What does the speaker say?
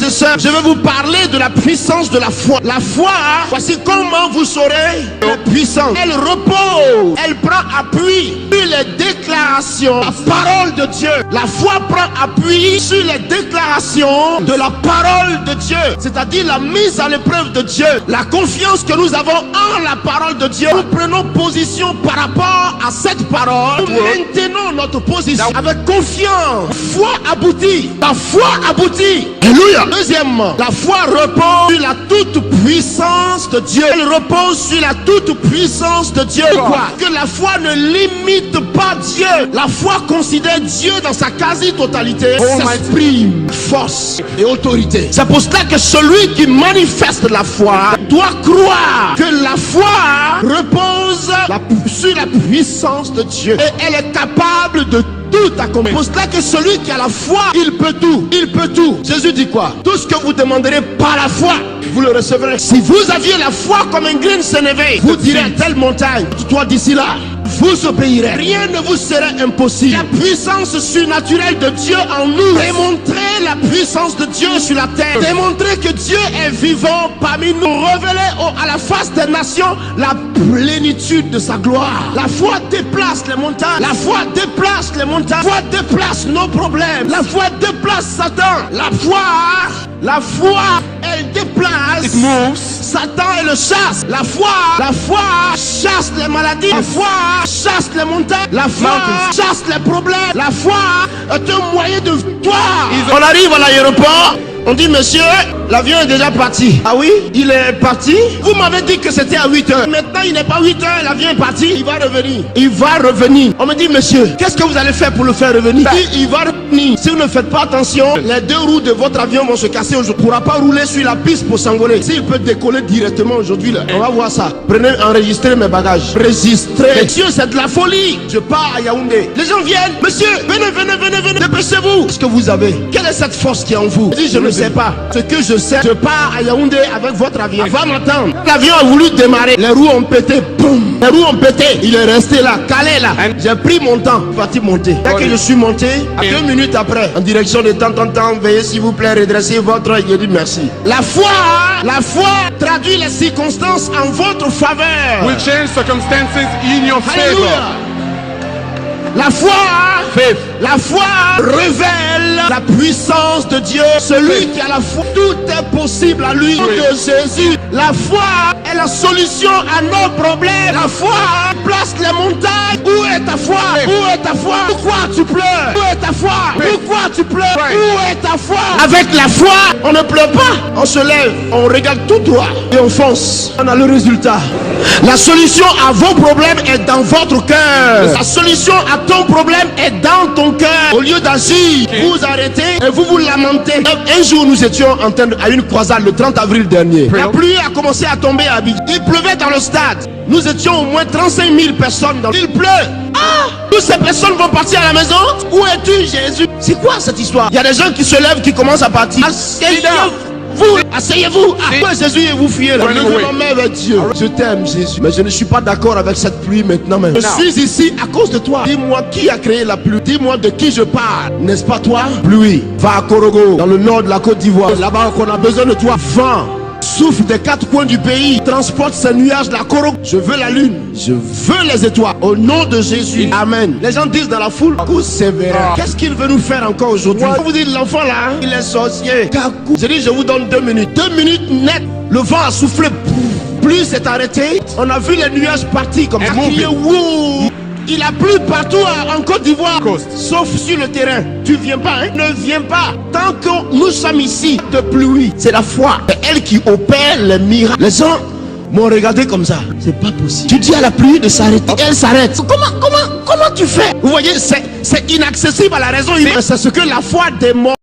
et sœurs, je vais vous parler de la puissance de la foi. La foi, voici comment vous saurez la puissance. Elle repose, elle prend appui sur les déclarations, la parole de Dieu. La foi prend appui sur les déclarations de la parole de Dieu, c'est-à-dire la mise à l'épreuve de Dieu, la confiance que nous avons en la parole de Dieu. Nous prenons position par rapport à cette parole. Nous maintenons notre position avec confiance. Foi aboutit. La foi aboutit. Alléluia. Deuxièmement, la foi repose sur la toute puissance de Dieu. Elle repose sur la toute puissance de Dieu. Pourquoi? Que la foi ne limite pas Dieu. La foi considère Dieu dans sa quasi-totalité. S'exprime force et autorité. C'est pour cela que celui qui manifeste la foi doit croire que la foi repose sur la puissance de Dieu. Et elle est capable de tout accomplir. C'est pour cela que celui qui a la foi, il peut tout. Il peut tout. Jésus dit quoi? Tout ce que vous demanderez par la foi, vous le recevrez. Si vous aviez la foi comme un grain de sénévé, vous direz à telle montagne, toi d'ici là, vous obéirez. Rien ne vous serait impossible. La puissance surnaturelle de Dieu en nous. Démontrer la puissance de Dieu sur la terre. Démontrer que Dieu est vivant parmi nous. Révéler à la face des nations la plénitude de sa gloire. La foi déplace les montagnes. La foi déplace les montagnes. La foi déplace nos problèmes. La foi déplace Satan. La foi, elle déplace Satan et le chasse. La foi chasse les maladies. La foi chasse les montagnes. La foi chasse les problèmes. La foi est un moyen de victoire. On arrive à l'aéroport. On dit, monsieur, l'avion est déjà parti. Ah oui? Il est parti? Vous m'avez dit que c'était à 8 heures. Maintenant, il n'est pas 8 heures, l'avion est parti. Il va revenir. Il va revenir. On me dit, monsieur, qu'est-ce que vous allez faire pour le faire revenir? Il va revenir. Si vous ne faites pas attention, les deux roues de votre avion vont se casser aujourd'hui. Il ne pourra pas rouler sur la piste pour s'envoler. S'il peut décoller directement aujourd'hui, là, on va voir ça. Prenez, enregistrez mes bagages. Régistrez. Monsieur, c'est de la folie. Je pars à Yaoundé. Les gens viennent. Monsieur, venez. Dépêchez-vous. Qu'est-ce que vous avez? Quelle est cette force qui est en vous? Je dis, je ne sais pas. Ce que je sais, je pars à Yaoundé avec votre avion. Va m'attendre. L'avion a voulu démarrer. Les roues ont pété. Boum. Les roues ont pété. Il est resté là, calé là. J'ai pris mon temps. Je suis parti monter. Dès que je suis monté, 2 minutes après, en direction de temps, veuillez s'il vous plaît redresser votre œil. Je dis merci. La foi traduit les circonstances en votre faveur. Will change circumstances in your favor. La foi révèle la puissance de Dieu. Celui qui a la foi, tout est possible à lui. De Jésus. La foi est la solution à nos problèmes. La foi place les montagnes. Où est ta foi? Où est ta foi? Pourquoi tu pleures? Où est ta foi? Pourquoi tu pleures? Où est ta foi? Avec la foi, on ne pleure pas. On se lève, on regarde tout droit et on fonce. On a le résultat. La solution à vos problèmes est dans votre cœur. La solution à ton problème est dans ton cœur. Au lieu d'agir, vous arrêtez et vous vous lamentez. Un jour, nous étions à une croisade le 30 avril dernier. La pluie a commencé à tomber à Abidjan. Il pleuvait dans le stade. Nous étions au moins 35 000 personnes. Il pleut. Toutes ces personnes vont partir à la maison. Où es-tu, Jésus? C'est quoi cette histoire? Il y a des gens qui se lèvent, qui commencent à partir. Asseyez-vous. Pourquoi Jésus et vous fuyez là? Dieu. Je t'aime, Jésus. Mais je ne suis pas d'accord avec cette pluie maintenant même. Je suis ici à cause de toi. Dis-moi qui a créé la pluie. Dis-moi de qui je parle. N'est-ce pas toi? Pluie. Va à Korogo, dans le nord de la Côte d'Ivoire. Là-bas qu'on a besoin de toi. Vent. Souffle des 4 coins du pays, transporte ces nuages de la Korogo. Je veux la lune, je veux les étoiles. Au nom de Jésus, amen. Les gens disent dans la foule, Kakou sévère. Qu'est-ce qu'il veut nous faire encore aujourd'hui? Vous dites, l'enfant là, il est sorcier. Kakou. Je dis, je vous donne 2 minutes. 2 minutes net. Le vent a soufflé. Pluie s'est arrêté. On a vu les nuages partir comme ça. Il a plu partout en Côte d'Ivoire, sauf sur le terrain. Tu viens pas, hein? Ne viens pas. Tant que nous sommes ici de pluie, c'est la foi. C'est elle qui opère les miracles. Les gens m'ont regardé comme ça. C'est pas possible. Tu dis à la pluie de s'arrêter, elle s'arrête. Comment tu fais? Vous voyez, c'est inaccessible à la raison humaine. C'est ce que la foi démontre.